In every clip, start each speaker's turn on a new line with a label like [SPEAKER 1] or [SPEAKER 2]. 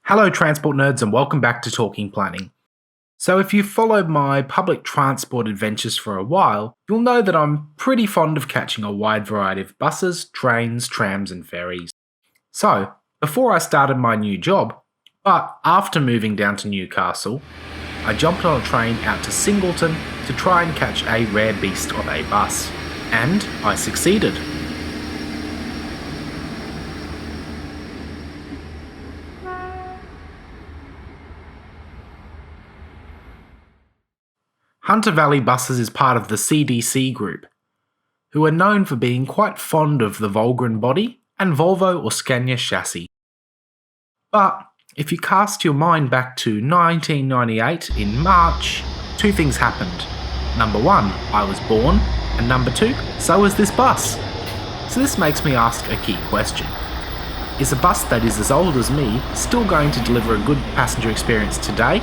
[SPEAKER 1] Hello transport nerds and welcome back to Talking Planning. So if you've followed my public transport adventures for a while, you'll know that I'm pretty fond of catching a wide variety of buses, trains, trams and ferries. So, before I started my new job, but after moving down to Newcastle, I jumped on a train out to Singleton to try and catch a rare beast of a bus. And I succeeded. Hunter Valley Buses is part of the CDC group, who are known for being quite fond of the Volgren body and Volvo or Scania chassis. But if you cast your mind back to 1998 in March, two things happened. Number one, I was born, and number two, so was this bus. So this makes me ask a key question. Is a bus that is as old as me still going to deliver a good passenger experience today?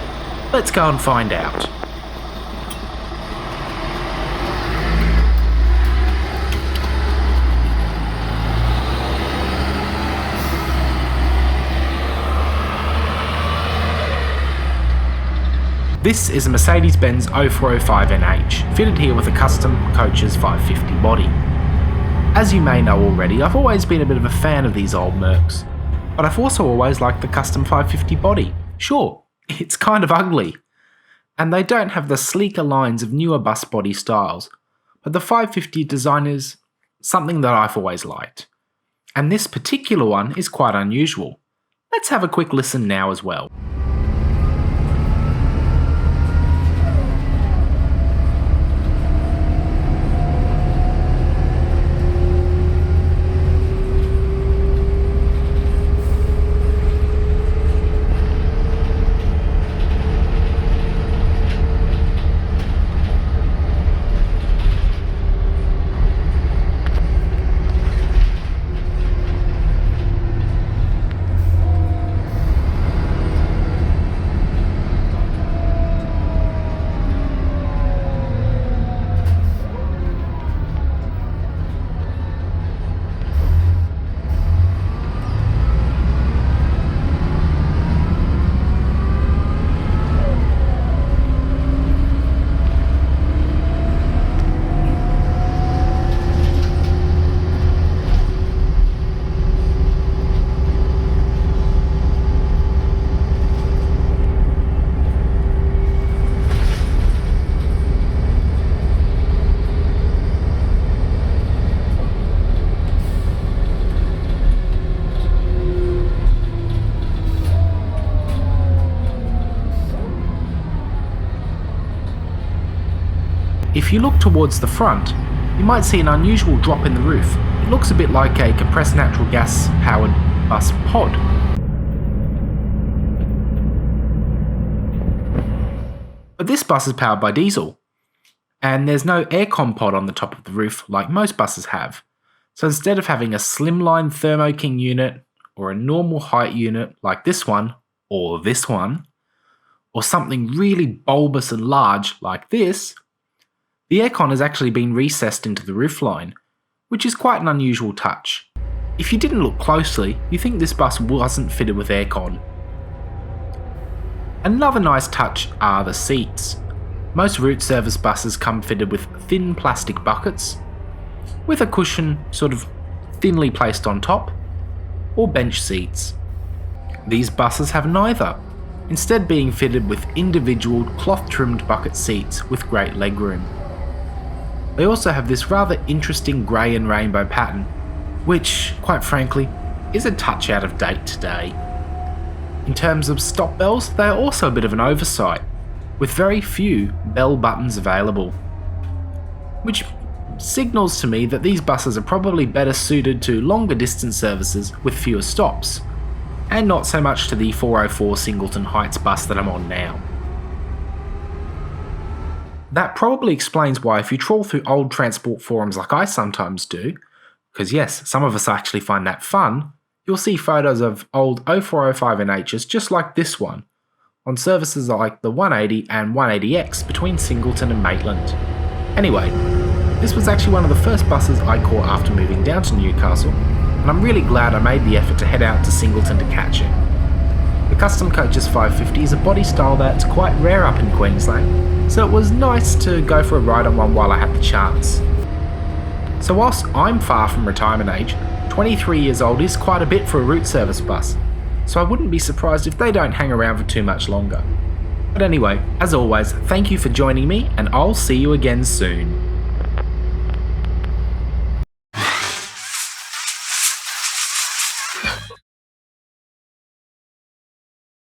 [SPEAKER 1] Let's go and find out. This is a Mercedes-Benz O405NH, fitted here with a custom Coaches 550 body. As you may know already, I've always been a bit of a fan of these old Mercs, but I've also always liked the custom 550 body. Sure, it's kind of ugly, and they don't have the sleeker lines of newer bus body styles, but the 550 design is something that I've always liked. And this particular one is quite unusual. Let's have a quick listen now as well. If you look towards the front, you might see an unusual drop in the roof. It looks a bit like a compressed natural gas powered bus pod. But this bus is powered by diesel, and there's no aircon pod on the top of the roof like most buses have. So instead of having a slimline Thermo King unit, or a normal height unit like this one, or this one, or something really bulbous and large like this, the aircon has actually been recessed into the roofline, which is quite an unusual touch. If you didn't look closely, you think this bus wasn't fitted with aircon. Another nice touch are the seats. Most route service buses come fitted with thin plastic buckets, with a cushion sort of thinly placed on top, or bench seats. These buses have neither, instead being fitted with individual cloth-trimmed bucket seats with great legroom. They also have this rather interesting grey and rainbow pattern, which, quite frankly, is a touch out of date today. In terms of stop bells, they are also a bit of an oversight, with very few bell buttons available, which signals to me that these buses are probably better suited to longer distance services with fewer stops, and not so much to the 404 Singleton Heights bus that I'm on now. That probably explains why if you trawl through old transport forums like I sometimes do, because yes, some of us actually find that fun, you'll see photos of old 0405NHs just like this one, on services like the 180 and 180X between Singleton and Maitland. Anyway, this was actually one of the first buses I caught after moving down to Newcastle, and I'm really glad I made the effort to head out to Singleton to catch it. The Custom Coaches 550 is a body style that's quite rare up in Queensland, so it was nice to go for a ride on one while I had the chance. So whilst I'm far from retirement age, 23 years old is quite a bit for a route service bus, so I wouldn't be surprised if they don't hang around for too much longer. But anyway, as always, thank you for joining me, and I'll see you again soon.